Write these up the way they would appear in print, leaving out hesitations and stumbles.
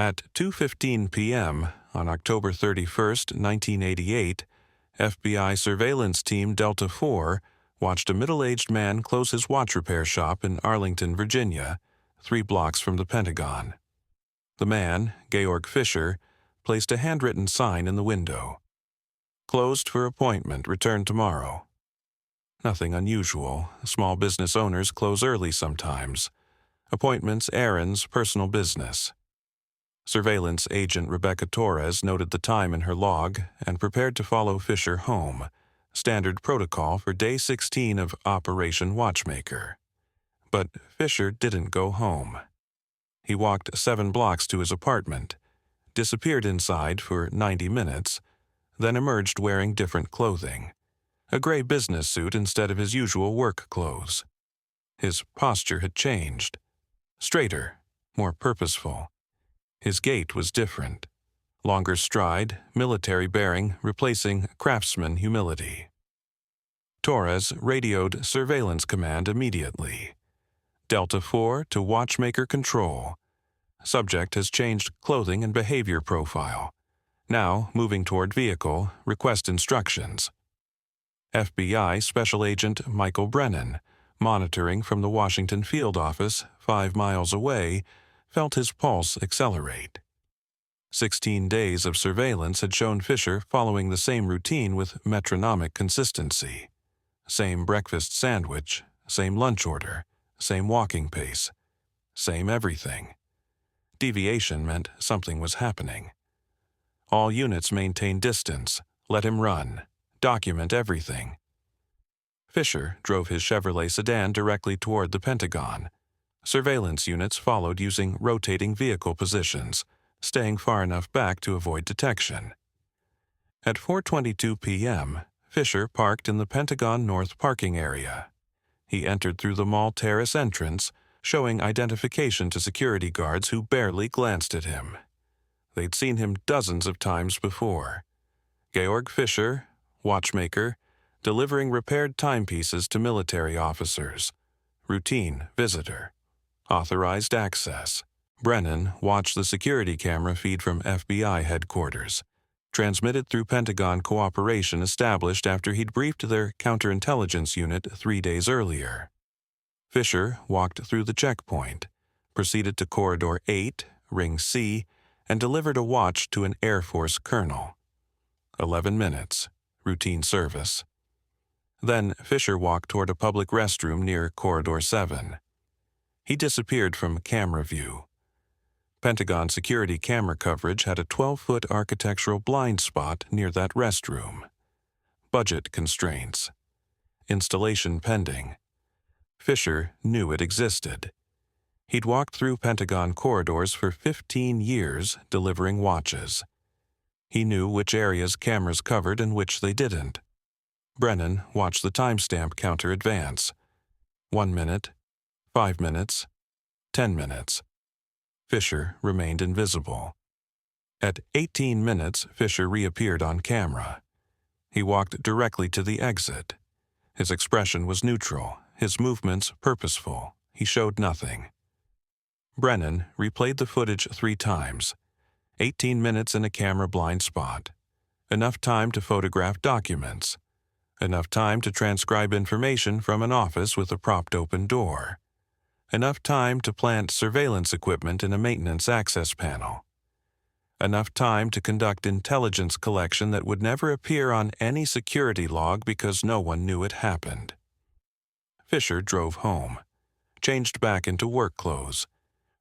At 2:15 p.m. on October 31, 1988, FBI surveillance team Delta 4 watched a middle-aged man close his watch repair shop in Arlington, Virginia, 3 blocks from the Pentagon. The man, Georg Fischer, placed a handwritten sign in the window. "Closed for appointment, return tomorrow." Nothing unusual. Small business owners close early sometimes. Appointments, errands, personal business. Surveillance agent Rebecca Torres noted the time in her log and prepared to follow Fischer home, standard protocol for day 16 of Operation Watchmaker. But Fischer didn't go home. He walked 7 blocks to his apartment, disappeared inside for 90 minutes, then emerged wearing different clothing, a gray business suit instead of his usual work clothes. His posture had changed. Straighter, more purposeful. His gait was different. Longer stride, military bearing, replacing craftsman humility. Torres radioed surveillance command immediately. Delta 4 to watchmaker control. Subject has changed clothing and behavior profile. Now, moving toward vehicle, request instructions. FBI Special Agent Michael Brennan, monitoring from the Washington field office 5 miles away, felt his pulse accelerate. 16 days of surveillance had shown Fischer following the same routine with metronomic consistency. Same breakfast sandwich, same lunch order, same walking pace, same everything. Deviation meant something was happening. All units maintain distance, let him run, document everything. Fischer drove his Chevrolet sedan directly toward the Pentagon. Surveillance units followed using rotating vehicle positions, staying far enough back to avoid detection. At 4:22 p.m., Fischer parked in the Pentagon North parking area. He entered through the mall terrace entrance, showing identification to security guards who barely glanced at him. They'd seen him dozens of times before. Georg Fischer, watchmaker, delivering repaired timepieces to military officers. Routine visitor. Authorized access. Brennan watched the security camera feed from FBI headquarters, transmitted through Pentagon cooperation established after he'd briefed their counterintelligence unit 3 days earlier. Fischer walked through the checkpoint, proceeded to Corridor 8, Ring C, and delivered a watch to an Air Force colonel. 11 minutes. Routine service. Then Fischer walked toward a public restroom near Corridor 7. He disappeared from camera view. Pentagon security camera coverage had a 12-foot architectural blind spot near that restroom. Budget constraints. Installation pending. Fischer knew it existed. He'd walked through Pentagon corridors for 15 years delivering watches. He knew which areas cameras covered and which they didn't. Brennan watched the timestamp counter advance. 1 minute, 5 minutes, 10 minutes. Fischer remained invisible. At 18 minutes, Fischer reappeared on camera. He walked directly to the exit. His expression was neutral, his movements purposeful. He showed nothing. Brennan replayed the footage 3 times. 18 minutes in a camera blind spot. Enough time to photograph documents. Enough time to transcribe information from an office with a propped open door. Enough time to plant surveillance equipment in a maintenance access panel. Enough time to conduct intelligence collection that would never appear on any security log because no one knew it happened. Fischer drove home, changed back into work clothes,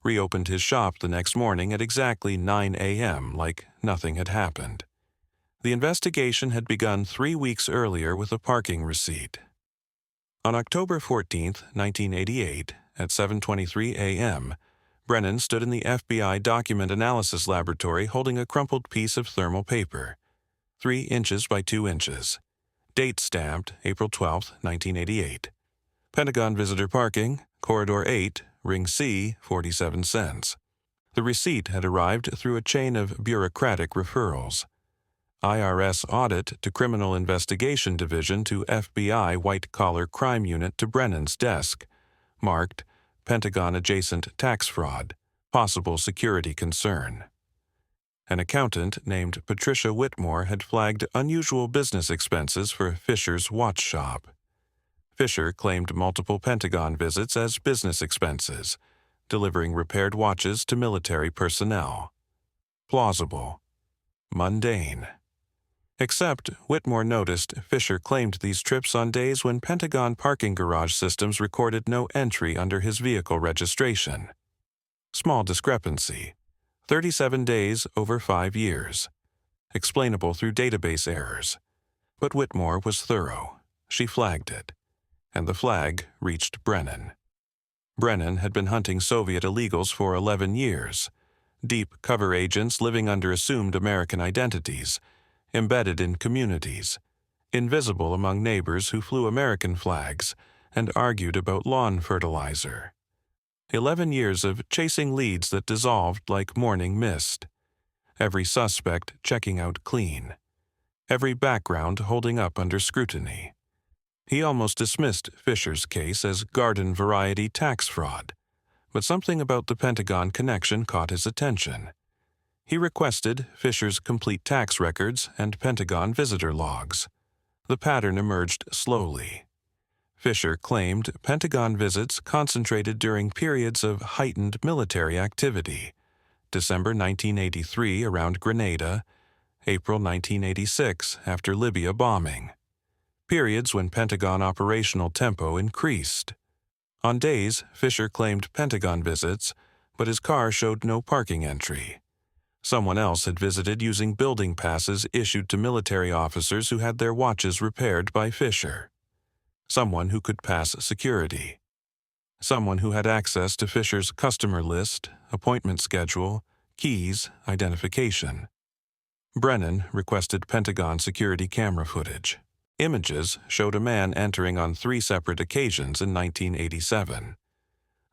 reopened his shop the next morning at exactly 9 a.m. like nothing had happened. The investigation had begun 3 weeks earlier with a parking receipt. On October 14, 1988, at 7:23 a.m., Brennan stood in the FBI Document Analysis Laboratory holding a crumpled piece of thermal paper, 3 inches by 2 inches. Date stamped April 12, 1988. Pentagon visitor parking, Corridor 8, Ring C, 47 cents. The receipt had arrived through a chain of bureaucratic referrals. IRS audit to Criminal Investigation Division to FBI White-Collar Crime Unit to Brennan's desk, marked Pentagon-adjacent tax fraud, possible security concern. An accountant named Patricia Whitmore had flagged unusual business expenses for Fisher's watch shop. Fisher claimed multiple Pentagon visits as business expenses, delivering repaired watches to military personnel. Plausible. Mundane. Except, Whitmore noticed Fisher claimed these trips on days when Pentagon parking garage systems recorded no entry under his vehicle registration. Small discrepancy. 37 days over 5 years. Explainable through database errors. But Whitmore was thorough. She flagged it. And the flag reached Brennan. Brennan had been hunting Soviet illegals for 11 years. Deep cover agents living under assumed American identities, embedded in communities, invisible among neighbors who flew American flags and argued about lawn fertilizer. 11 years of chasing leads that dissolved like morning mist. Every suspect checking out clean. Every background holding up under scrutiny. He almost dismissed Fisher's case as garden-variety tax fraud, but something about the Pentagon connection caught his attention. He requested Fisher's complete tax records and Pentagon visitor logs. The pattern emerged slowly. Fisher claimed Pentagon visits concentrated during periods of heightened military activity. December 1983 around Grenada, April 1986 after Libya bombing. Periods when Pentagon operational tempo increased. On days, Fisher claimed Pentagon visits, but his car showed no parking entry. Someone else had visited using building passes issued to military officers who had their watches repaired by Fisher. Someone who could pass security. Someone who had access to Fisher's customer list, appointment schedule, keys, identification. Brennan requested Pentagon security camera footage. Images showed a man entering on 3 separate occasions in 1987.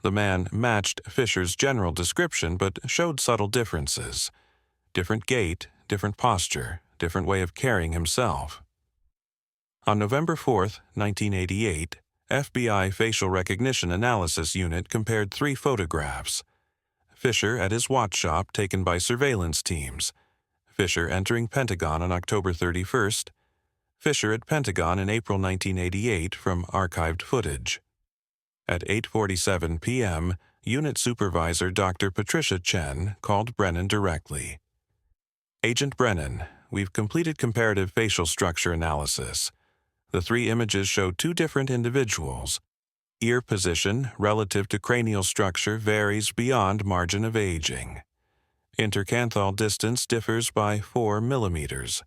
The man matched Fisher's general description but showed subtle differences. Different gait, different posture, different way of carrying himself. On November 4, 1988, FBI Facial Recognition Analysis Unit compared 3 photographs. Fisher at his watch shop taken by surveillance teams. Fisher entering Pentagon on October 31st. Fisher at Pentagon in April 1988 from archived footage. At 8:47 p.m., Unit Supervisor Dr. Patricia Chen called Brennan directly. Agent Brennan, we've completed comparative facial structure analysis. The 3 images show 2 different individuals. Ear position relative to cranial structure varies beyond margin of aging. Intercanthal distance differs by 4 millimeters.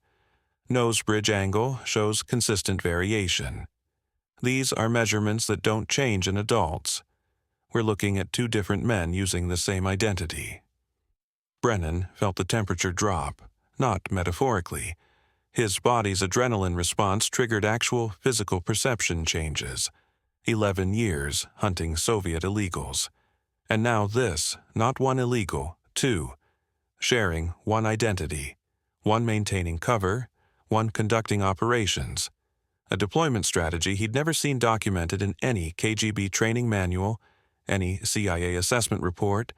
Nose bridge angle shows consistent variation. These are measurements that don't change in adults. We're looking at 2 different men using the same identity. Brennan felt the temperature drop, not metaphorically. His body's adrenaline response triggered actual physical perception changes. 11 years hunting Soviet illegals. And now this, not 1 illegal, 2. Sharing 1 identity. 1 maintaining cover, 1 conducting operations. A deployment strategy he'd never seen documented in any KGB training manual, any CIA assessment report,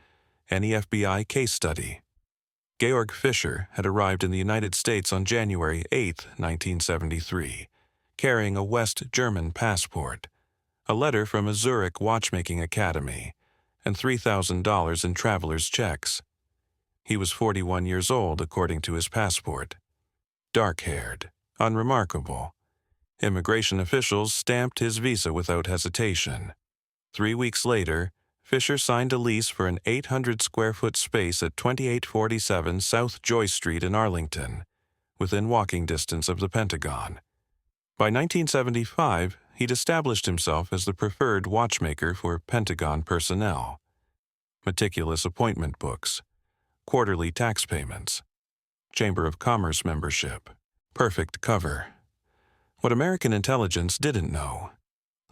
any FBI case study. Georg Fisher had arrived in the United States on January 8, 1973, carrying a West German passport, a letter from a Zurich watchmaking academy, and $3,000 in traveler's checks. He was 41 years old according to his passport. Dark-haired, unremarkable. Immigration officials stamped his visa without hesitation. 3 weeks later, Fisher signed a lease for an 800-square-foot space at 2847 South Joy Street in Arlington, within walking distance of the Pentagon. By 1975, he'd established himself as the preferred watchmaker for Pentagon personnel. Meticulous appointment books, quarterly tax payments, Chamber of Commerce membership, perfect cover. What American intelligence didn't know: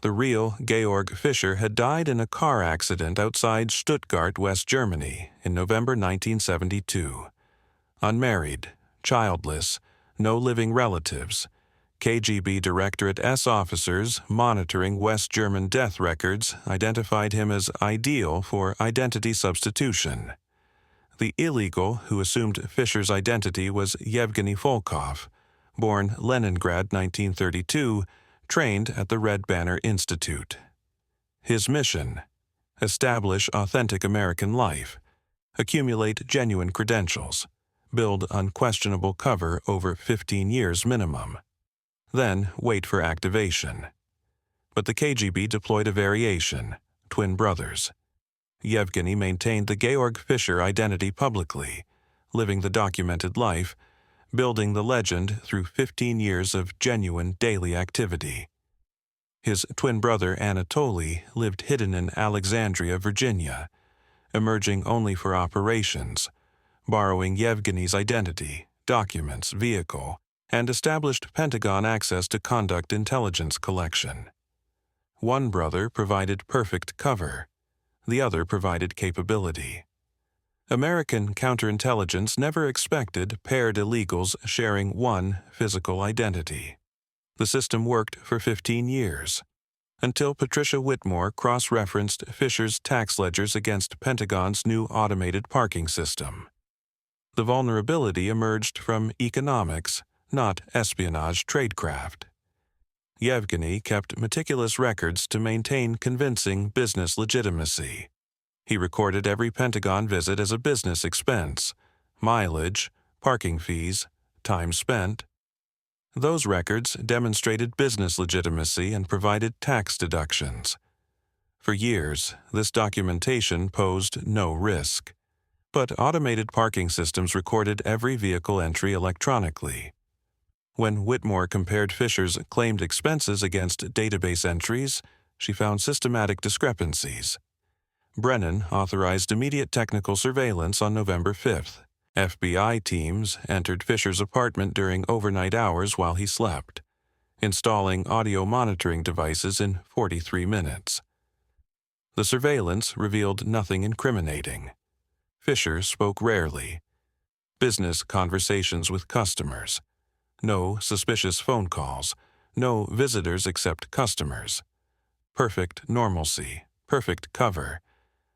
the real Georg Fisher had died in a car accident outside Stuttgart, West Germany, in November 1972. Unmarried, childless, no living relatives. KGB Directorate S officers monitoring West German death records identified him as ideal for identity substitution. The illegal who assumed Fisher's identity was Yevgeny Volkov, born Leningrad 1932, trained at the Red Banner Institute. His mission: establish authentic American life, accumulate genuine credentials, build unquestionable cover over 15 years minimum, then wait for activation. But the KGB deployed a variation: twin brothers. Yevgeny maintained the Georg Fisher identity publicly, living the documented life, building the legend through 15 years of genuine daily activity. His twin brother Anatoly lived hidden in Alexandria, Virginia, emerging only for operations, borrowing Yevgeny's identity, documents, vehicle, and established Pentagon access to conduct intelligence collection. One brother provided perfect cover. The other provided capability. American counterintelligence never expected paired illegals sharing one physical identity. The system worked for 15 years, until Patricia Whitmore cross-referenced Fisher's tax ledgers against Pentagon's new automated parking system. The vulnerability emerged from economics, not espionage tradecraft. Yevgeny kept meticulous records to maintain convincing business legitimacy. He recorded every Pentagon visit as a business expense: mileage, parking fees, time spent. Those records demonstrated business legitimacy and provided tax deductions. For years, this documentation posed no risk. But automated parking systems recorded every vehicle entry electronically. When Whitmore compared Fisher's claimed expenses against database entries, she found systematic discrepancies. Brennan authorized immediate technical surveillance on November 5th. FBI teams entered Fisher's apartment during overnight hours while he slept, installing audio monitoring devices in 43 minutes. The surveillance revealed nothing incriminating. Fisher spoke rarely. Business conversations with customers. No suspicious phone calls, no visitors except customers. Perfect normalcy, perfect cover,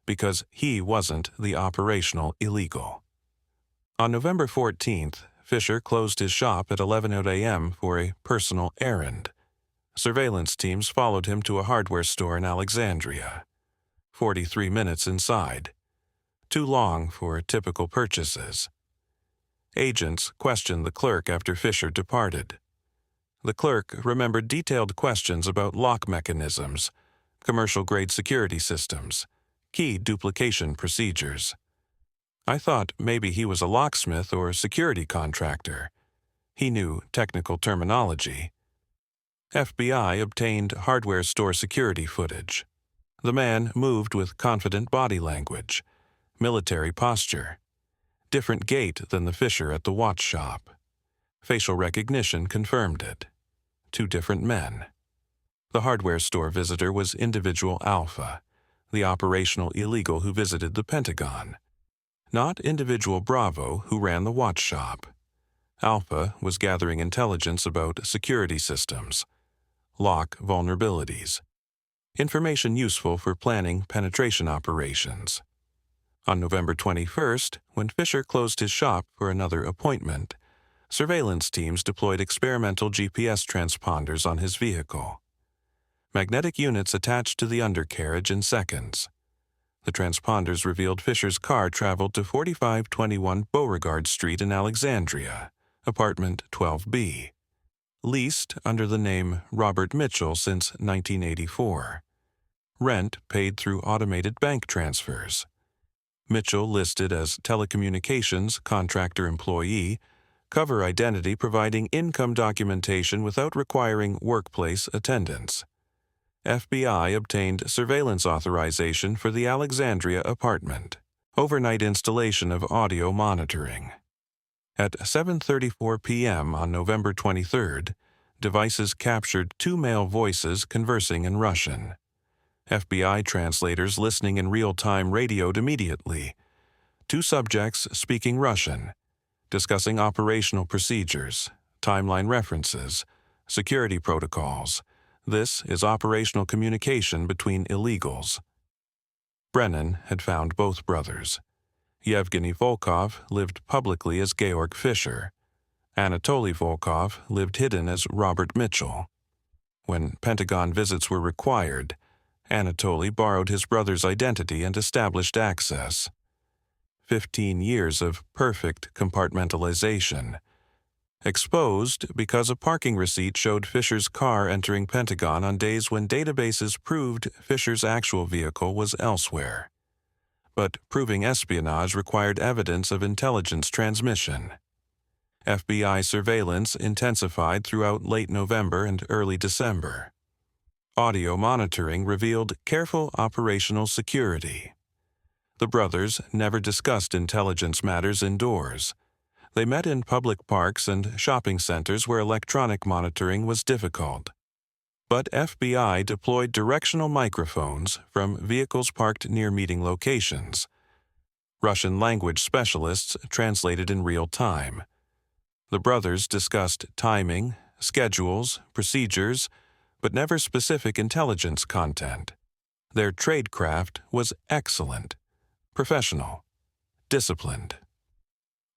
because he wasn't the operational illegal. On November 14th, Fisher closed his shop at 11:00 a.m. for a personal errand. Surveillance teams followed him to a hardware store in Alexandria. 43 minutes inside. Too long for typical purchases. Agents questioned the clerk after Fisher departed. The clerk remembered detailed questions about lock mechanisms, commercial-grade security systems, key duplication procedures. I thought maybe he was a locksmith or security contractor. He knew technical terminology. FBI obtained hardware store security footage. The man moved with confident body language, military posture. Different gait than the Fisher at the watch shop. Facial recognition confirmed it. Two different men. The hardware store visitor was individual Alpha, the operational illegal who visited the Pentagon. Not individual Bravo who ran the watch shop. Alpha was gathering intelligence about security systems, lock vulnerabilities, information useful for planning penetration operations. On November 21st, when Fisher closed his shop for another appointment, surveillance teams deployed experimental GPS transponders on his vehicle. Magnetic units attached to the undercarriage in seconds. The transponders revealed Fisher's car traveled to 4521 Beauregard Street in Alexandria, apartment 12B, leased under the name Robert Mitchell since 1984. Rent paid through automated bank transfers. Mitchell listed as telecommunications contractor employee, cover identity providing income documentation without requiring workplace attendance. FBI obtained surveillance authorization for the Alexandria apartment, overnight installation of audio monitoring. At 7:34 p.m. on November 23rd, devices captured two male voices conversing in Russian. FBI translators listening in real-time radioed immediately. Two subjects speaking Russian, discussing operational procedures, timeline references, security protocols. This is operational communication between illegals. Brennan had found both brothers. Yevgeny Volkov lived publicly as Georg Fischer. Anatoly Volkov lived hidden as Robert Mitchell. When Pentagon visits were required, Anatoly borrowed his brother's identity and established access. 15 years of perfect compartmentalization. Exposed because a parking receipt showed Fisher's car entering Pentagon on days when databases proved Fisher's actual vehicle was elsewhere. But proving espionage required evidence of intelligence transmission. FBI surveillance intensified throughout late November and early December. Audio monitoring revealed careful operational security. The brothers never discussed intelligence matters indoors. They met in public parks and shopping centers where electronic monitoring was difficult. But FBI deployed directional microphones from vehicles parked near meeting locations. Russian language specialists translated in real time. The brothers discussed timing, schedules, procedures, but never specific intelligence content. Their tradecraft was excellent, professional, disciplined.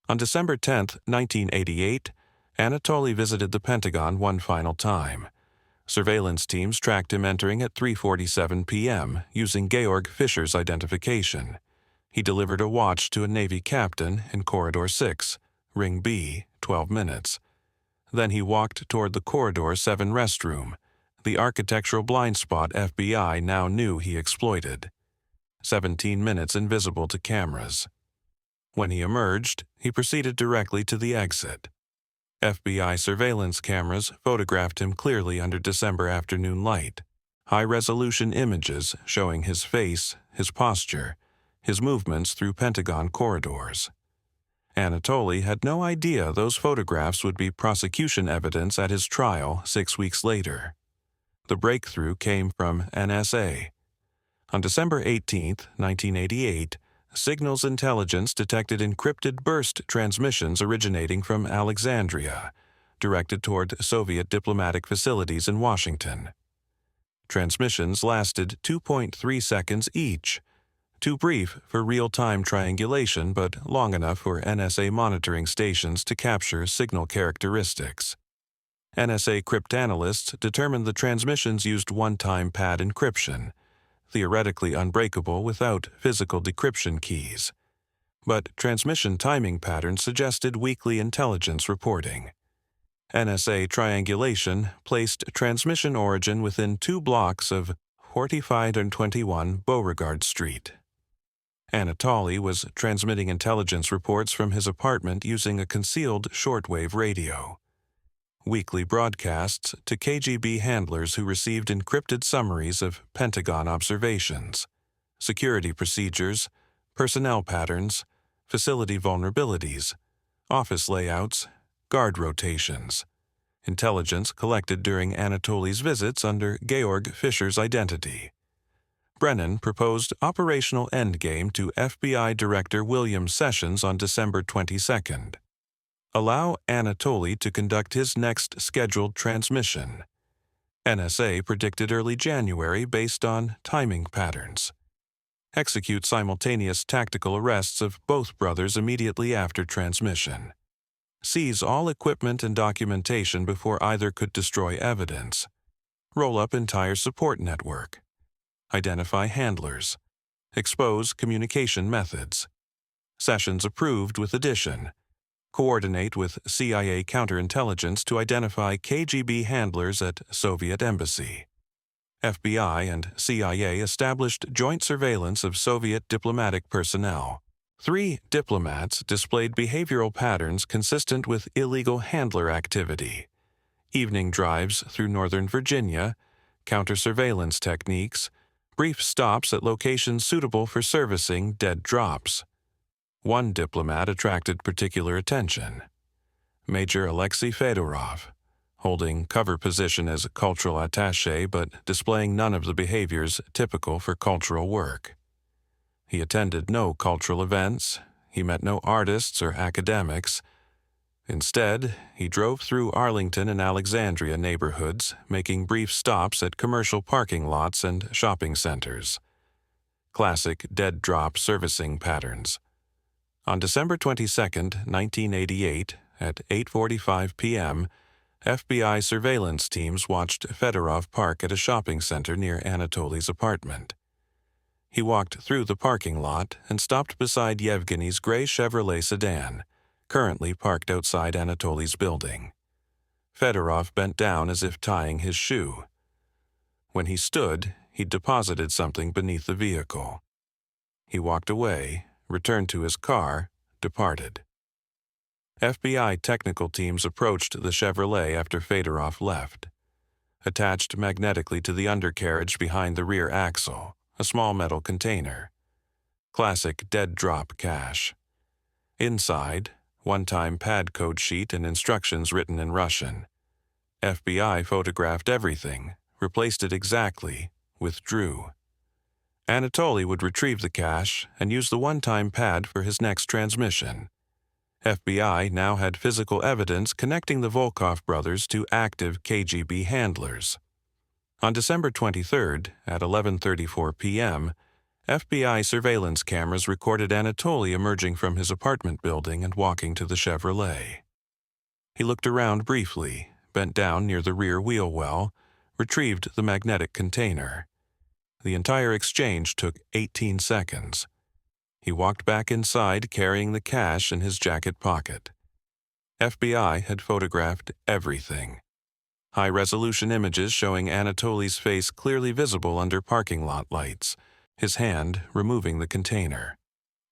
On December 10, 1988, Anatoly visited the Pentagon one final time. Surveillance teams tracked him entering at 3:47 p.m. using Georg Fischer's identification. He delivered a watch to a Navy captain in Corridor 6, Ring B, 12 minutes. Then he walked toward the Corridor 7 restroom, the architectural blind spot FBI now knew he exploited. 17 minutes invisible to cameras. When he emerged, he proceeded directly to the exit. FBI surveillance cameras photographed him clearly under December afternoon light. High-resolution images showing his face, his posture, his movements through Pentagon corridors. Anatoly had no idea those photographs would be prosecution evidence at his trial 6 weeks later. The breakthrough came from NSA. On December 18, 1988, Signals Intelligence detected encrypted burst transmissions originating from Alexandria, directed toward Soviet diplomatic facilities in Washington. Transmissions lasted 2.3 seconds each, too brief for real-time triangulation but long enough for NSA monitoring stations to capture signal characteristics. NSA cryptanalysts determined the transmissions used one-time pad encryption, theoretically unbreakable without physical decryption keys. But transmission timing patterns suggested weekly intelligence reporting. NSA triangulation placed transmission origin within 2 blocks of 4521 Beauregard Street. Anatoly was transmitting intelligence reports from his apartment using a concealed shortwave radio. Weekly broadcasts to KGB handlers who received encrypted summaries of Pentagon observations, security procedures, personnel patterns, facility vulnerabilities, office layouts, guard rotations. Intelligence collected during Anatoly's visits under Georg Fischer's identity. Brennan proposed operational endgame to FBI Director William Sessions on December 22. Allow Anatoly to conduct his next scheduled transmission. NSA predicted early January based on timing patterns. Execute simultaneous tactical arrests of both brothers immediately after transmission. Seize all equipment and documentation before either could destroy evidence. Roll up entire support network. Identify handlers. Expose communication methods. Sessions approved with addition. Coordinate with CIA counterintelligence to identify KGB handlers at Soviet embassy. FBI and CIA established joint surveillance of Soviet diplomatic personnel. 3 diplomats displayed behavioral patterns consistent with illegal handler activity. Evening drives through Northern Virginia, counter-surveillance techniques, brief stops at locations suitable for servicing dead drops. One diplomat attracted particular attention. Major Alexei Fedorov, holding cover position as a cultural attaché but displaying none of the behaviors typical for cultural work. He attended no cultural events, he met no artists or academics. Instead, he drove through Arlington and Alexandria neighborhoods, making brief stops at commercial parking lots and shopping centers. Classic dead drop servicing patterns. On December 22, 1988, at 8:45 p.m., FBI surveillance teams watched Fedorov park at a shopping center near Anatoly's apartment. He walked through the parking lot and stopped beside Yevgeny's gray Chevrolet sedan, currently parked outside Anatoly's building. Fedorov bent down as if tying his shoe. When he stood, he deposited something beneath the vehicle. He walked away, returned to his car, departed. FBI technical teams approached the Chevrolet after Fedorov left. Attached magnetically to the undercarriage behind the rear axle, a small metal container. Classic dead-drop cash. Inside, one-time pad code sheet and instructions written in Russian. FBI photographed everything, replaced it exactly, withdrew. Anatoly would retrieve the cash and use the one-time pad for his next transmission. FBI now had physical evidence connecting the Volkov brothers to active KGB handlers. On December 23rd, at 11:34 p.m., FBI surveillance cameras recorded Anatoly emerging from his apartment building and walking to the Chevrolet. He looked around briefly, bent down near the rear wheel well, retrieved the magnetic container. The entire exchange took 18 seconds. He walked back inside carrying the cash in his jacket pocket. FBI had photographed everything. High-resolution images showing Anatoly's face clearly visible under parking lot lights, his hand removing the container.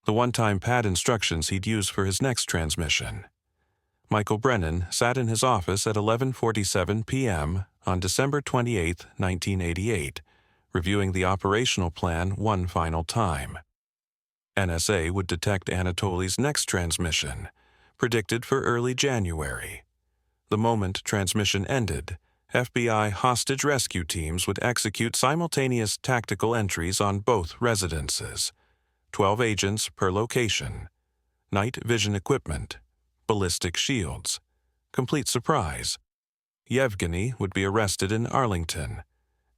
The one-time pad instructions he'd use for his next transmission. Michael Brennan sat in his office at 11:47 p.m. on December 28, 1988, reviewing the operational plan one final time. NSA would detect Anatoly's next transmission, predicted for early January. The moment transmission ended, FBI hostage rescue teams would execute simultaneous tactical entries on both residences. 12 agents per location. Night vision equipment. Ballistic shields. Complete surprise. Yevgeny would be arrested in Arlington.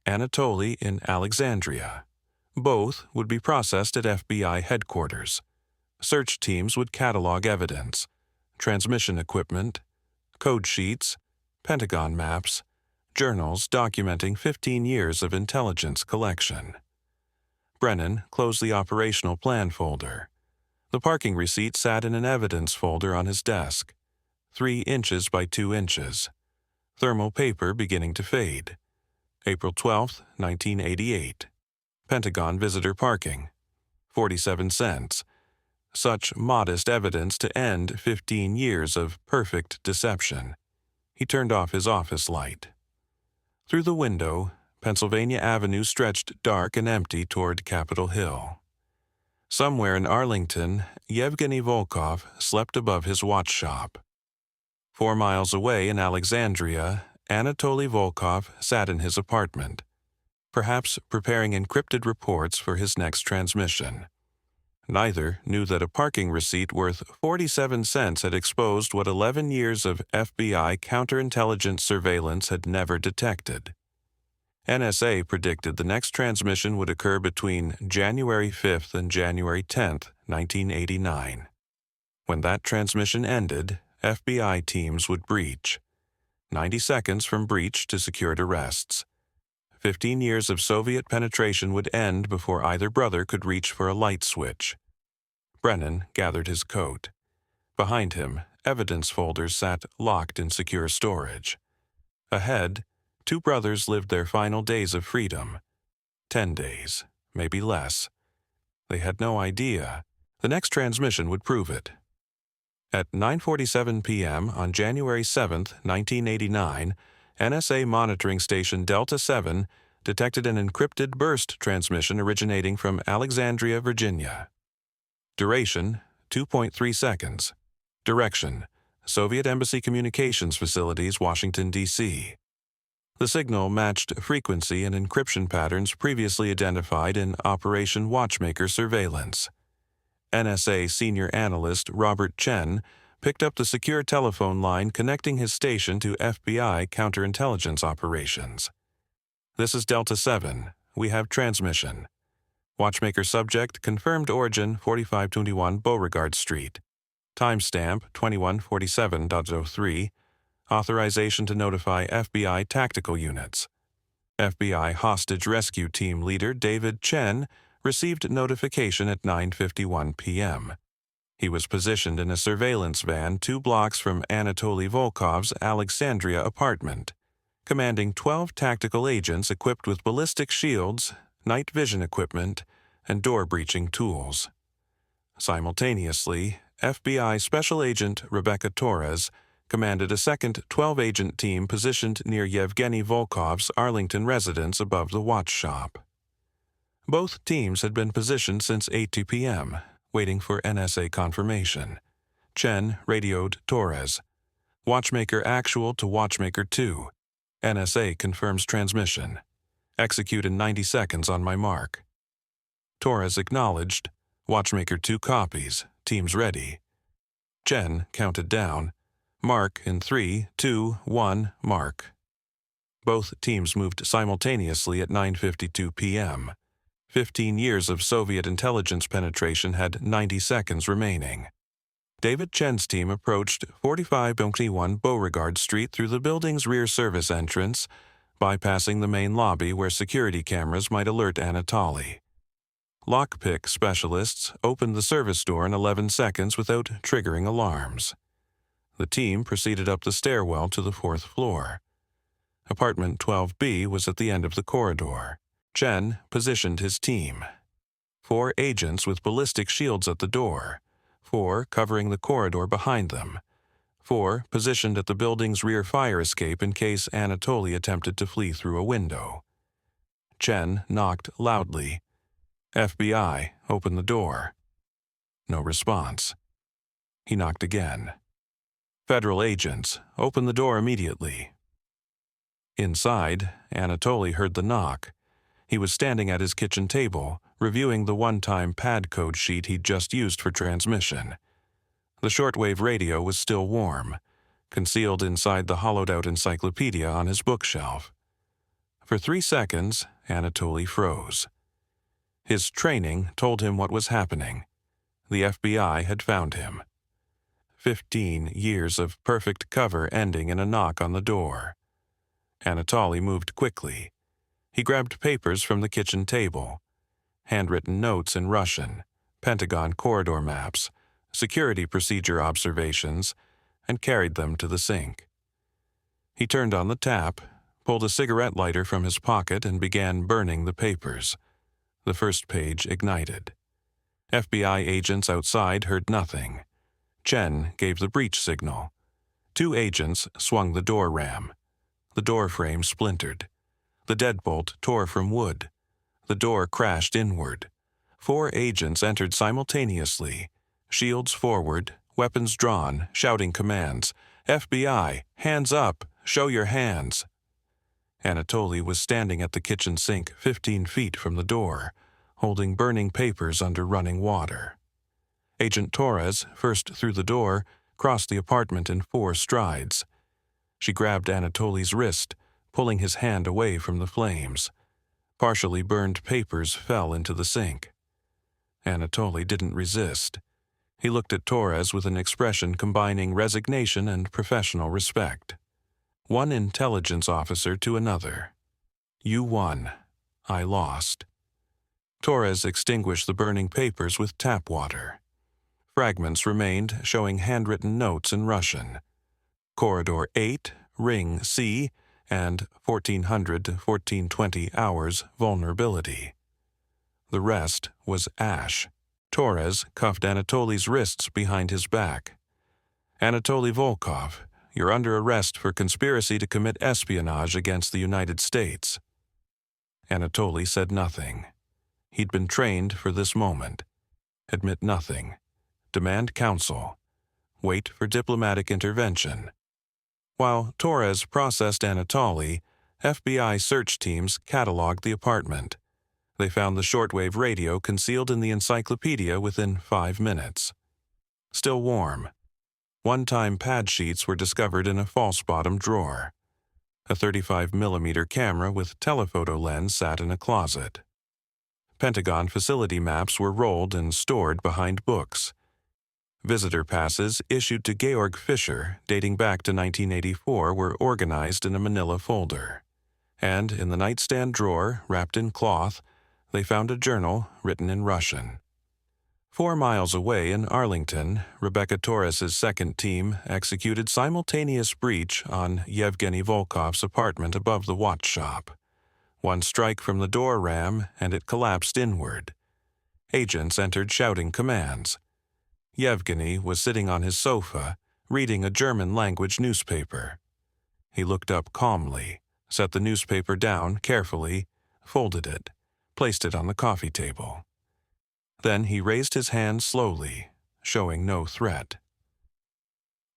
Anatoly in Alexandria. Both would be processed at FBI headquarters. Search teams would catalog evidence. Transmission equipment. Code sheets. Pentagon maps. Journals documenting 15 years of intelligence collection. Brennan closed the operational plan folder. The parking receipt sat in an evidence folder on his desk. 3 inches by 2 inches. Thermal paper beginning to fade. April 12, 1988. Pentagon visitor parking. 47 cents. Such modest evidence to end 15 years of perfect deception. He turned off his office light. Through the window, Pennsylvania Avenue stretched dark and empty toward Capitol Hill. Somewhere in Arlington, Yevgeny Volkov slept above his watch shop. 4 miles away in Alexandria, Anatoly Volkov sat in his apartment, perhaps preparing encrypted reports for his next transmission. Neither knew that a parking receipt worth 47 cents had exposed what 11 years of FBI counterintelligence surveillance had never detected. NSA predicted the next transmission would occur between January 5th and January 10th, 1989. When that transmission ended, FBI teams would breach. 90 seconds from breach to secured arrests. 15 years of Soviet penetration would end before either brother could reach for a light switch. Brennan gathered his coat. Behind him, evidence folders sat locked in secure storage. Ahead, 2 brothers lived their final days of freedom. 10 days, maybe less. They had no idea. The next transmission would prove it. At 9:47 p.m. on January 7, 1989, NSA monitoring station Delta 7 detected an encrypted burst transmission originating from Alexandria, Virginia. Duration, 2.3 seconds. Direction, Soviet Embassy Communications Facilities, Washington, D.C. The signal matched frequency and encryption patterns previously identified in Operation Watchmaker surveillance. NSA senior analyst Robert Chen picked up the secure telephone line connecting his station to FBI counterintelligence operations. "This is Delta 7. We have transmission." Watchmaker subject confirmed origin 4521 Beauregard Street. Timestamp 2147.03. Authorization to notify FBI tactical units. FBI hostage rescue team leader David Chen received notification at 9:51 p.m. He was positioned in a surveillance van 2 blocks from Anatoly Volkov's Alexandria apartment, commanding 12 tactical agents equipped with ballistic shields, night vision equipment, and door-breaching tools. Simultaneously, FBI Special Agent Rebecca Torres commanded a second 12-agent team positioned near Yevgeny Volkov's Arlington residence above the watch shop. Both teams had been positioned since 8 p.m., waiting for NSA confirmation. Chen radioed Torres. Watchmaker actual to Watchmaker 2. NSA confirms transmission. Execute in 90 seconds on my mark. Torres acknowledged. Watchmaker 2 copies. Teams ready. Chen counted down. Mark in 3, 2, 1, mark. Both teams moved simultaneously at 9:52 p.m. 15 years of Soviet intelligence penetration had 90 seconds remaining. David Chen's team approached 4521 Beauregard Street through the building's rear service entrance, bypassing the main lobby where security cameras might alert Anatoly. Lockpick specialists opened the service door in 11 seconds without triggering alarms. The team proceeded up the stairwell to the 4th floor. Apartment 12B was at the end of the corridor. Chen positioned his team. 4 agents with ballistic shields at the door, 4 covering the corridor behind them, 4 positioned at the building's rear fire escape in case Anatoly attempted to flee through a window. Chen knocked loudly. FBI, open the door. No response. He knocked again. Federal agents, open the door immediately. Inside, Anatoly heard the knock. He was standing at his kitchen table, reviewing the one-time pad code sheet he'd just used for transmission. The shortwave radio was still warm, concealed inside the hollowed-out encyclopedia on his bookshelf. For 3 seconds, Anatoly froze. His training told him what was happening. The FBI had found him. 15 years of perfect cover ending in a knock on the door. Anatoly moved quickly. He grabbed papers from the kitchen table, handwritten notes in Russian, Pentagon corridor maps, security procedure observations, and carried them to the sink. He turned on the tap, pulled a cigarette lighter from his pocket, and began burning the papers. The first page ignited. FBI agents outside heard nothing. Chen gave the breach signal. 2 agents swung the door ram. The door frame splintered. The deadbolt tore from wood. The door crashed inward. 4 agents entered simultaneously, shields forward, weapons drawn, shouting commands. FBI, hands up, show your hands. Anatoly was standing at the kitchen sink 15 feet from the door, holding burning papers under running water. Agent Torres, first through the door, crossed the apartment in 4 strides. She grabbed Anatoly's wrist, pulling his hand away from the flames. Partially burned papers fell into the sink. Anatoly didn't resist. He looked at Torres with an expression combining resignation and professional respect. One intelligence officer to another. You won. I lost. Torres extinguished the burning papers with tap water. Fragments remained, showing handwritten notes in Russian. Corridor 8, Ring C, and 1400 to 1420 hours vulnerability. The rest was ash. Torres cuffed Anatoly's wrists behind his back. Anatoly Volkov, you're under arrest for conspiracy to commit espionage against the United States. Anatoly said nothing. He'd been trained for this moment. Admit nothing. Demand counsel. Wait for diplomatic intervention. While Torres processed Anatoly, FBI search teams cataloged the apartment. They found the shortwave radio concealed in the encyclopedia within 5 minutes. Still warm. One-time pad sheets were discovered in a false-bottom drawer. A 35mm camera with telephoto lens sat in a closet. Pentagon facility maps were rolled and stored behind books. Visitor passes issued to Georg Fischer dating back to 1984 were organized in a manila folder. And in the nightstand drawer, wrapped in cloth, they found a journal written in Russian. 4 miles away in Arlington, Rebecca Torres's second team executed simultaneous breach on Yevgeny Volkov's apartment above the watch shop. One strike from the door ram, and it collapsed inward. Agents entered shouting commands. Yevgeny was sitting on his sofa, reading a German-language newspaper. He looked up calmly, set the newspaper down carefully, folded it, placed it on the coffee table. Then he raised his hand slowly, showing no threat.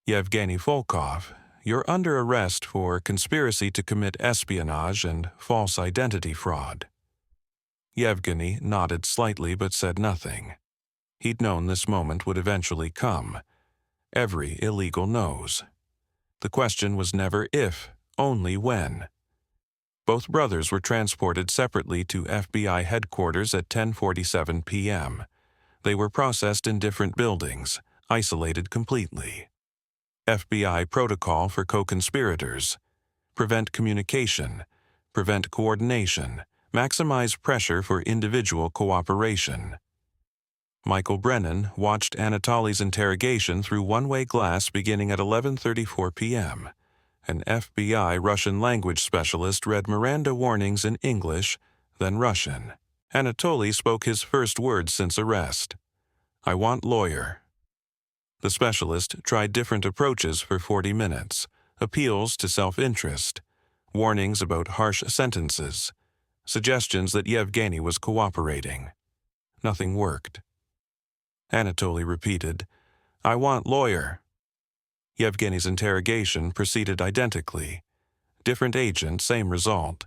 Yevgeny Volkov, you're under arrest for conspiracy to commit espionage and false identity fraud. Yevgeny nodded slightly but said nothing. He'd known this moment would eventually come. Every illegal knows. The question was never if, only when. Both brothers were transported separately to FBI headquarters at 10:47 p.m. They were processed in different buildings, isolated completely. FBI protocol for co-conspirators: prevent communication, prevent coordination, maximize pressure for individual cooperation. Michael Brennan watched Anatoly's interrogation through one-way glass beginning at 11:34 p.m. An FBI Russian language specialist read Miranda warnings in English, then Russian. Anatoly spoke his first words since arrest. "I want lawyer." The specialist tried different approaches for 40 minutes, appeals to self-interest, warnings about harsh sentences, suggestions that Yevgeny was cooperating. Nothing worked. Anatoly repeated, "I want lawyer." Yevgeny's interrogation proceeded identically. Different agent, same result.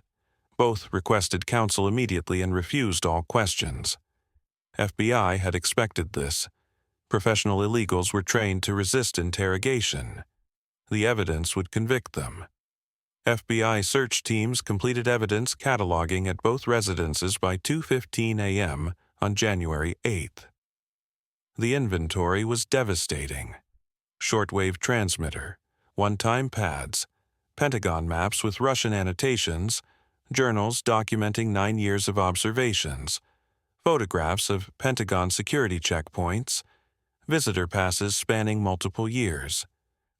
Both requested counsel immediately and refused all questions. FBI had expected this. Professional illegals were trained to resist interrogation. The evidence would convict them. FBI search teams completed evidence cataloging at both residences by 2:15 a.m. on January 8th. The inventory was devastating. Shortwave transmitter, one-time pads, Pentagon maps with Russian annotations, journals documenting 9 years of observations, photographs of Pentagon security checkpoints, visitor passes spanning multiple years,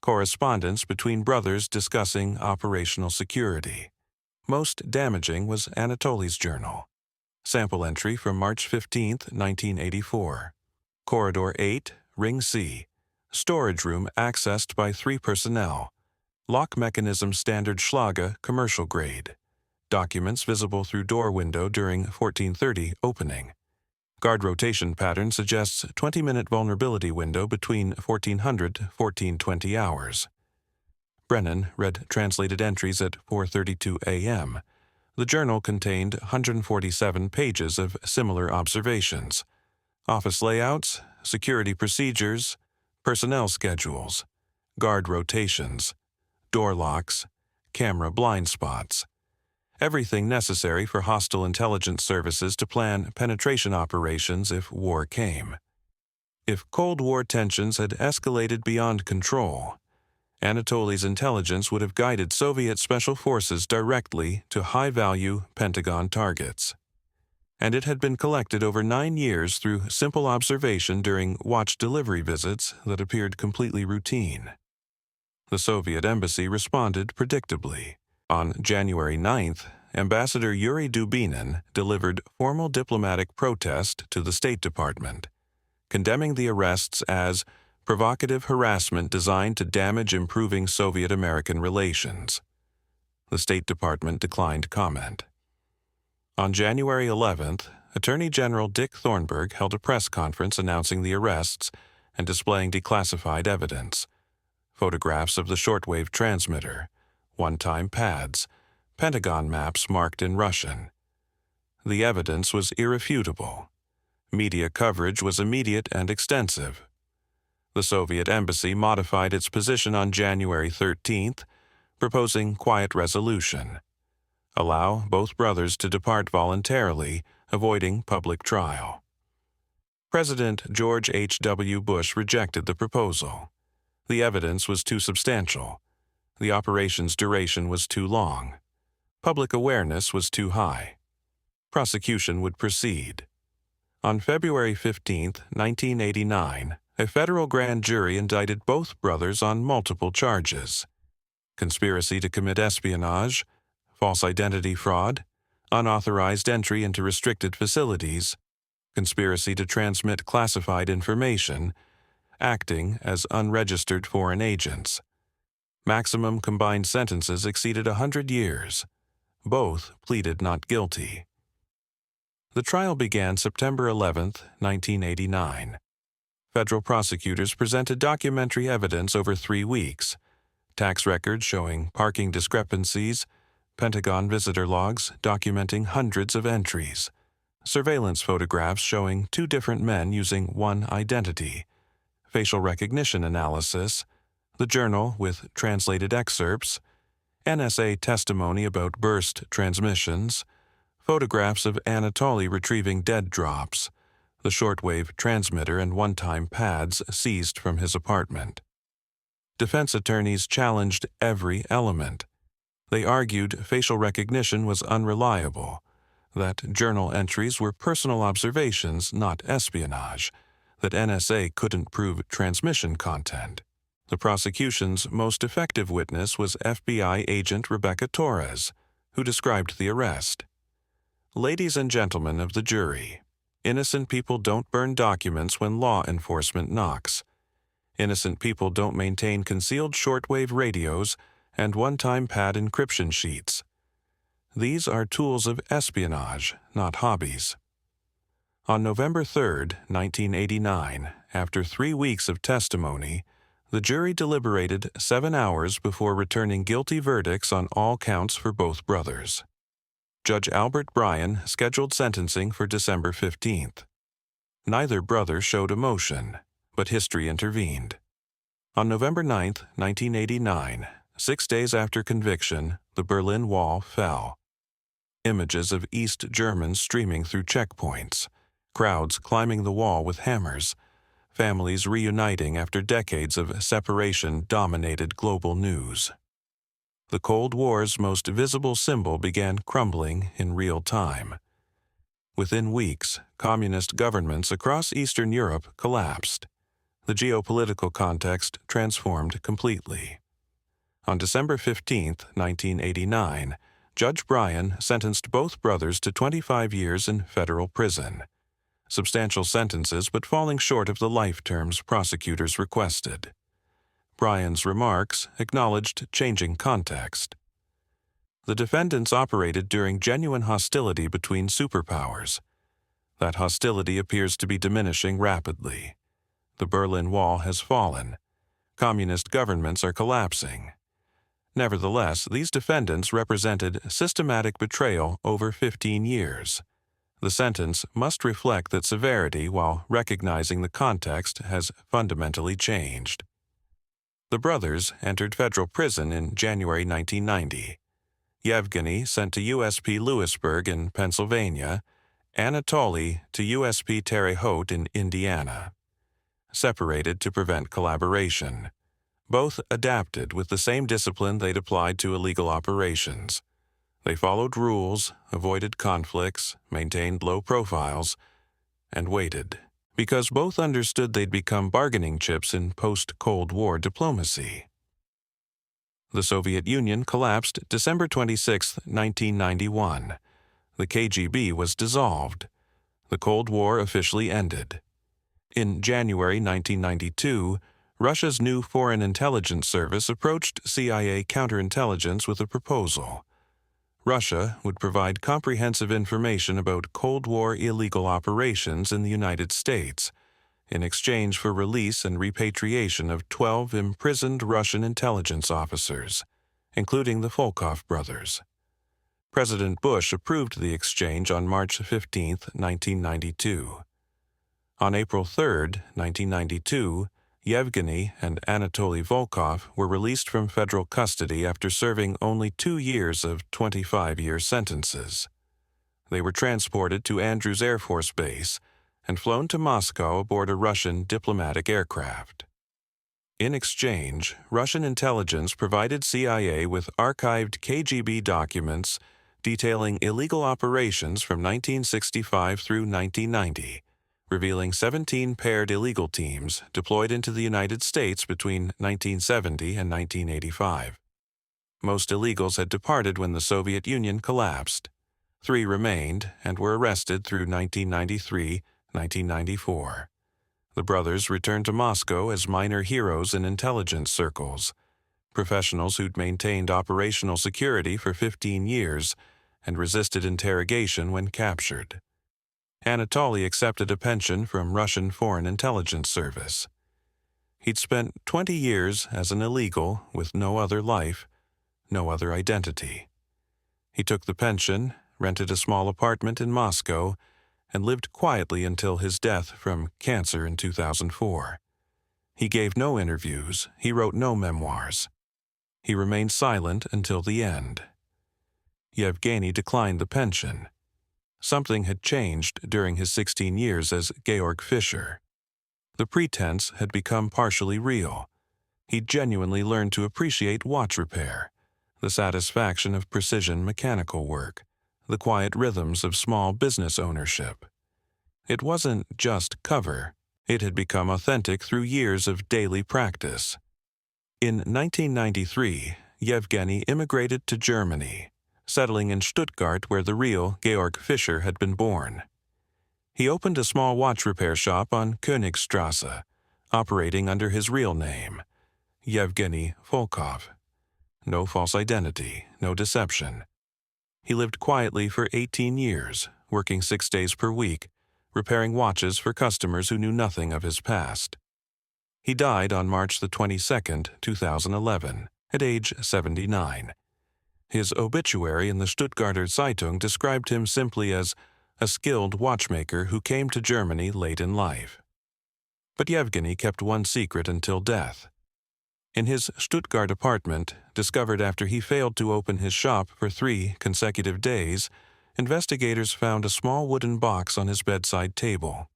correspondence between brothers discussing operational security. Most damaging was Anatoly's journal. Sample entry from March 15, 1984. Corridor 8, Ring C. Storage room accessed by 3 personnel. Lock mechanism standard Schlage, commercial grade. Documents visible through door window during 14:30 opening. Guard rotation pattern suggests 20-minute vulnerability window between 1400 to 1420 hours. Brennan read translated entries at 4:32 a.m. The journal contained 147 pages of similar observations. Office layouts, security procedures, personnel schedules, guard rotations, door locks, camera blind spots. Everything necessary for hostile intelligence services to plan penetration operations if war came. If Cold War tensions had escalated beyond control, Anatoly's intelligence would have guided Soviet special forces directly to high-value Pentagon targets. And it had been collected over 9 years through simple observation during watch delivery visits that appeared completely routine. The Soviet embassy responded predictably. On January 9th, Ambassador Yuri Dubinin delivered formal diplomatic protest to the State Department, condemning the arrests as provocative harassment designed to damage improving Soviet-American relations. The State Department declined comment. On January 11th, Attorney General Dick Thornburgh held a press conference announcing the arrests and displaying declassified evidence. Photographs of the shortwave transmitter, one-time pads, Pentagon maps marked in Russian. The evidence was irrefutable. Media coverage was immediate and extensive. The Soviet embassy modified its position on January 13th, proposing quiet resolution. Allow both brothers to depart voluntarily avoiding public trial. President George H.W. Bush rejected the proposal. The evidence was too substantial. The operation's duration was too long. Public awareness was too high. Prosecution would proceed. On February 15, 1989, a federal grand jury indicted both brothers on multiple charges: conspiracy to commit espionage, false identity fraud, unauthorized entry into restricted facilities, conspiracy to transmit classified information, acting as unregistered foreign agents. Maximum combined sentences exceeded 100 years. Both pleaded not guilty. The trial began September 11, 1989. Federal prosecutors presented documentary evidence over 3 weeks: tax records showing parking discrepancies, Pentagon visitor logs documenting hundreds of entries, surveillance photographs showing 2 different men using one identity, facial recognition analysis, the journal with translated excerpts, NSA testimony about burst transmissions, photographs of Anatoly retrieving dead drops, the shortwave transmitter and one-time pads seized from his apartment. Defense attorneys challenged every element. They argued facial recognition was unreliable, that journal entries were personal observations, not espionage, that NSA couldn't prove transmission content. The prosecution's most effective witness was FBI agent Rebecca Torres, who described the arrest. "Ladies and gentlemen of the jury, innocent people don't burn documents when law enforcement knocks. Innocent people don't maintain concealed shortwave radios and one-time pad encryption sheets. These are tools of espionage, not hobbies." On November 3, 1989, after 3 weeks of testimony, the jury deliberated 7 hours before returning guilty verdicts on all counts for both brothers. Judge Albert Bryan scheduled sentencing for December 15th. Neither brother showed emotion, but history intervened. On November 9, 1989, 6 days after conviction, the Berlin Wall fell. Images of East Germans streaming through checkpoints, crowds climbing the wall with hammers, families reuniting after decades of separation dominated global news. The Cold War's most visible symbol began crumbling in real time. Within weeks, communist governments across Eastern Europe collapsed. The geopolitical context transformed completely. On December 15, 1989, Judge Bryan sentenced both brothers to 25 years in federal prison. Substantial sentences, but falling short of the life terms prosecutors requested. Bryan's remarks acknowledged changing context. The defendants operated during genuine hostility between superpowers. That hostility appears to be diminishing rapidly. The Berlin Wall has fallen. Communist governments are collapsing. Nevertheless, these defendants represented systematic betrayal over 15 years. The sentence must reflect that severity while recognizing the context has fundamentally changed. The brothers entered federal prison in January 1990. Yevgeny sent to USP Lewisburg in Pennsylvania, Anatoly to USP Terre Haute in Indiana. Separated to prevent collaboration. Both adapted with the same discipline they'd applied to illegal operations. They followed rules, avoided conflicts, maintained low profiles, and waited, because both understood they'd become bargaining chips in post-Cold War diplomacy. The Soviet Union collapsed December 26, 1991. The KGB was dissolved. The Cold War officially ended. In January 1992, Russia's new Foreign Intelligence Service approached CIA counterintelligence with a proposal. Russia would provide comprehensive information about Cold War illegal operations in the United States in exchange for release and repatriation of 12 imprisoned Russian intelligence officers, including the Volkov brothers. President Bush approved the exchange on March 15, 1992. On April 3, 1992, Yevgeny and Anatoly Volkov were released from federal custody after serving only 2 years of 25-year sentences. They were transported to Andrews Air Force Base and flown to Moscow aboard a Russian diplomatic aircraft. In exchange, Russian intelligence provided CIA with archived KGB documents detailing illegal operations from 1965 through 1990, revealing 17 paired illegal teams deployed into the United States between 1970 and 1985. Most illegals had departed when the Soviet Union collapsed. 3 remained and were arrested through 1993-1994. The brothers returned to Moscow as minor heroes in intelligence circles, professionals who'd maintained operational security for 15 years and resisted interrogation when captured. Anatoly accepted a pension from Russian Foreign Intelligence Service. He'd spent 20 years as an illegal with no other life, no other identity. He took the pension, rented a small apartment in Moscow, and lived quietly until his death from cancer in 2004. He gave no interviews, he wrote no memoirs. He remained silent until the end. Yevgeny declined the pension. Something had changed during his 16 years as Georg Fischer. The pretense had become partially real. He'd genuinely learned to appreciate watch repair, the satisfaction of precision mechanical work, the quiet rhythms of small business ownership. It wasn't just cover. It had become authentic through years of daily practice. In 1993, Yevgeny immigrated to Germany, settling in Stuttgart where the real Georg Fischer had been born. He opened a small watch repair shop on Königstrasse, operating under his real name, Yevgeny Volkov. No false identity, no deception. He lived quietly for 18 years, working 6 days per week, repairing watches for customers who knew nothing of his past. He died on March the 22nd, 2011, at age 79. His obituary in the Stuttgarter Zeitung described him simply as a skilled watchmaker who came to Germany late in life. But Yevgeny kept one secret until death. In his Stuttgart apartment, discovered after he failed to open his shop for 3 consecutive days, investigators found a small wooden box on his bedside table.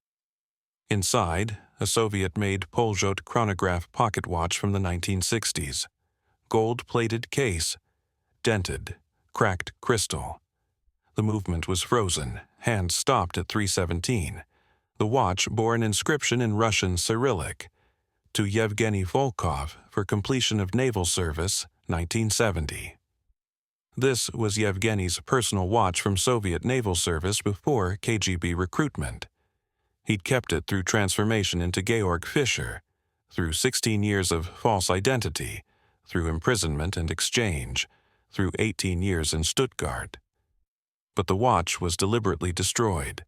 Inside, a Soviet-made Polzhot chronograph pocket watch from the 1960s. Gold-plated case, dented, cracked crystal. The movement was frozen, hands stopped at 3:17. The watch bore an inscription in Russian Cyrillic, to Yevgeny Volkov for completion of naval service, 1970. This was Yevgeny's personal watch from Soviet naval service before KGB recruitment. He'd kept it through transformation into Georg Fischer, through 16 years of false identity, through imprisonment and exchange, through 18 years in Stuttgart. But the watch was deliberately destroyed.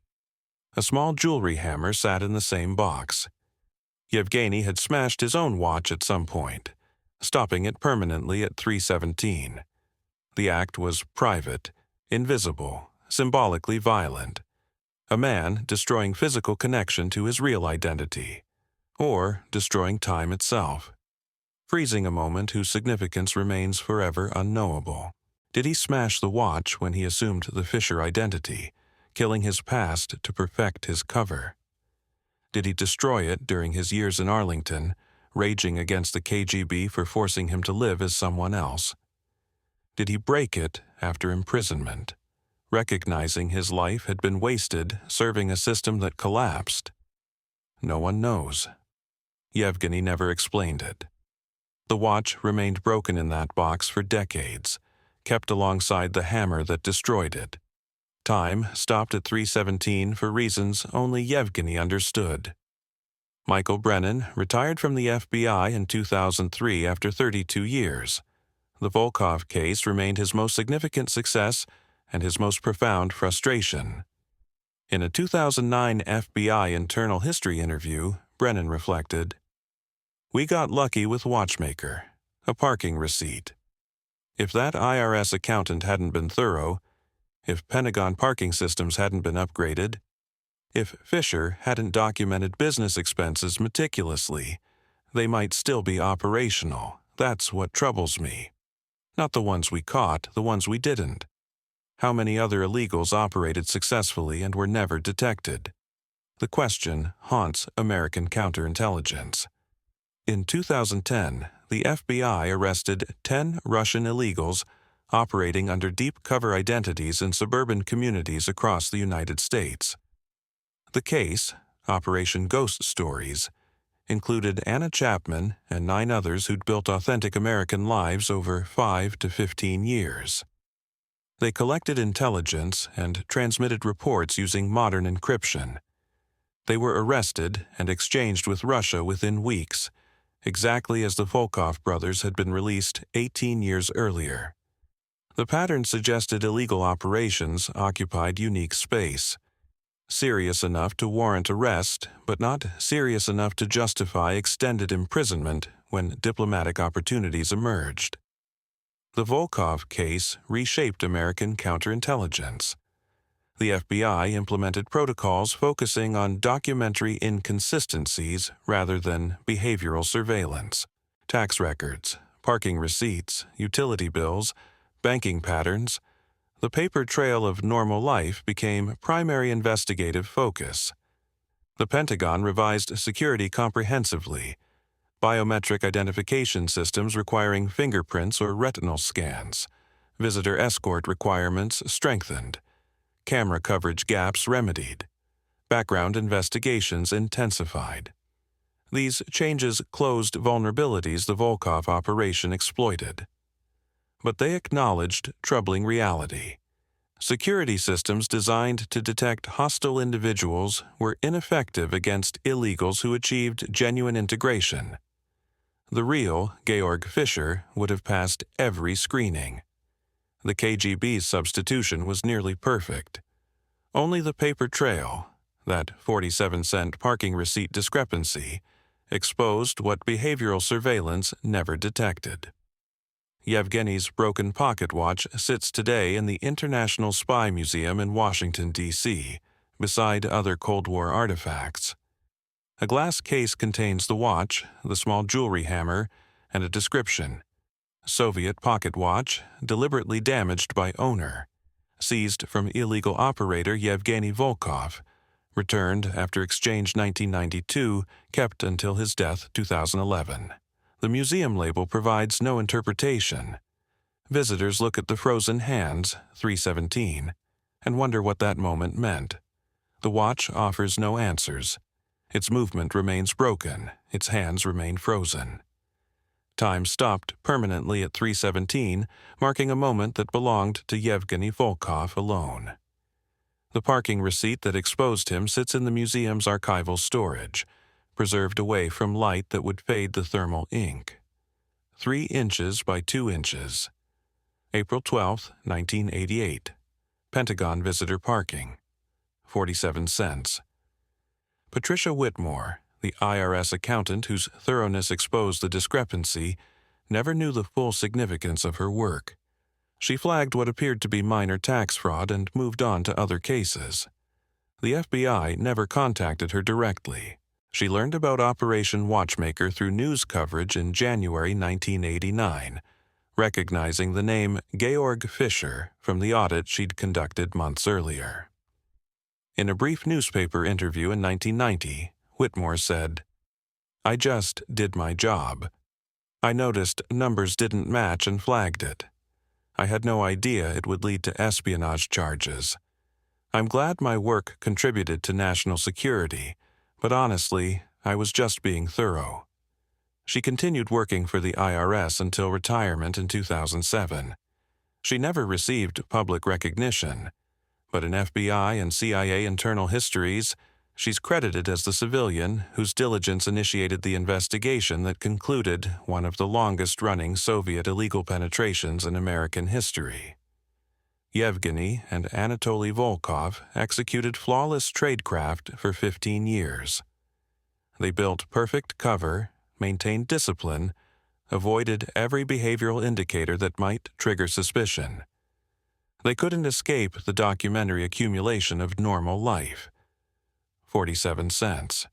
A small jewelry hammer sat in the same box. Yevgeny had smashed his own watch at some point, stopping it permanently at 3:17. The act was private, invisible, symbolically violent. A man destroying physical connection to his real identity, or destroying time itself, freezing a moment whose significance remains forever unknowable. Did he smash the watch when he assumed the Fischer identity, killing his past to perfect his cover? Did he destroy it during his years in Arlington, raging against the KGB for forcing him to live as someone else? Did he break it after imprisonment, recognizing his life had been wasted serving a system that collapsed? No one knows. Yevgeny never explained it. The watch remained broken in that box for decades, kept alongside the hammer that destroyed it. Time stopped at 3:17 for reasons only Yevgeny understood. Michael Brennan retired from the FBI in 2003 after 32 years. The Volkov case remained his most significant success and his most profound frustration. In a 2009 FBI internal history interview, Brennan reflected, "We got lucky with Watchmaker, a parking receipt. If that IRS accountant hadn't been thorough, if Pentagon parking systems hadn't been upgraded, if Fischer hadn't documented business expenses meticulously, they might still be operational. That's what troubles me. Not the ones we caught, the ones we didn't. How many other illegals operated successfully and were never detected? The question haunts American counterintelligence. In 2010, the FBI arrested 10 Russian illegals operating under deep cover identities in suburban communities across the United States. The case, Operation Ghost Stories, included Anna Chapman and 9 others who'd built authentic American lives over 5 to 15 years. They collected intelligence and transmitted reports using modern encryption. They were arrested and exchanged with Russia within weeks, exactly as the Volkov brothers had been released 18 years earlier. The pattern suggested illegal operations occupied unique space, serious enough to warrant arrest, but not serious enough to justify extended imprisonment when diplomatic opportunities emerged. The Volkov case reshaped American counterintelligence. The FBI implemented protocols focusing on documentary inconsistencies rather than behavioral surveillance. Tax records, parking receipts, utility bills, banking patterns. The paper trail of normal life became primary investigative focus. The Pentagon revised security comprehensively, biometric identification systems requiring fingerprints or retinal scans, visitor escort requirements strengthened, camera coverage gaps remedied, background investigations intensified. These changes closed vulnerabilities the Volkov operation exploited. But they acknowledged troubling reality. Security systems designed to detect hostile individuals were ineffective against illegals who achieved genuine integration. The real Georg Fischer would have passed every screening. The KGB's substitution was nearly perfect. Only the paper trail, that 47-cent parking receipt discrepancy, exposed what behavioral surveillance never detected. Yevgeny's broken pocket watch sits today in the International Spy Museum in Washington, D.C., beside other Cold War artifacts. A glass case contains the watch, the small jewelry hammer, and a description. Soviet pocket watch, deliberately damaged by owner. Seized from illegal operator Yevgeny Volkov. Returned after exchange 1992, kept until his death 2011. The museum label provides no interpretation. Visitors look at the frozen hands, 317, and wonder what that moment meant. The watch offers no answers. Its movement remains broken, its hands remain frozen. Time stopped permanently at 317, marking a moment that belonged to Yevgeny Volkov alone. The parking receipt that exposed him sits in the museum's archival storage, preserved away from light that would fade the thermal ink. 3 inches by 2 inches. April 12, 1988. Pentagon visitor parking. 47 cents. Patricia Whitmore, the IRS accountant whose thoroughness exposed the discrepancy, never knew the full significance of her work. She flagged what appeared to be minor tax fraud and moved on to other cases. The FBI never contacted her directly. She learned about Operation Watchmaker through news coverage in January 1989, recognizing the name Georg Fischer from the audit she'd conducted months earlier. In a brief newspaper interview in 1990, Whitmore said, "I just did my job. I noticed numbers didn't match and flagged it. I had no idea it would lead to espionage charges. I'm glad my work contributed to national security, but honestly, I was just being thorough." She continued working for the IRS until retirement in 2007. She never received public recognition, but in FBI and CIA internal histories, she's credited as the civilian whose diligence initiated the investigation that concluded one of the longest-running Soviet illegal penetrations in American history. Yevgeny and Anatoly Volkov executed flawless tradecraft for 15 years. They built perfect cover, maintained discipline, avoided every behavioral indicator that might trigger suspicion. They couldn't escape the documentary accumulation of normal life. 47 cents.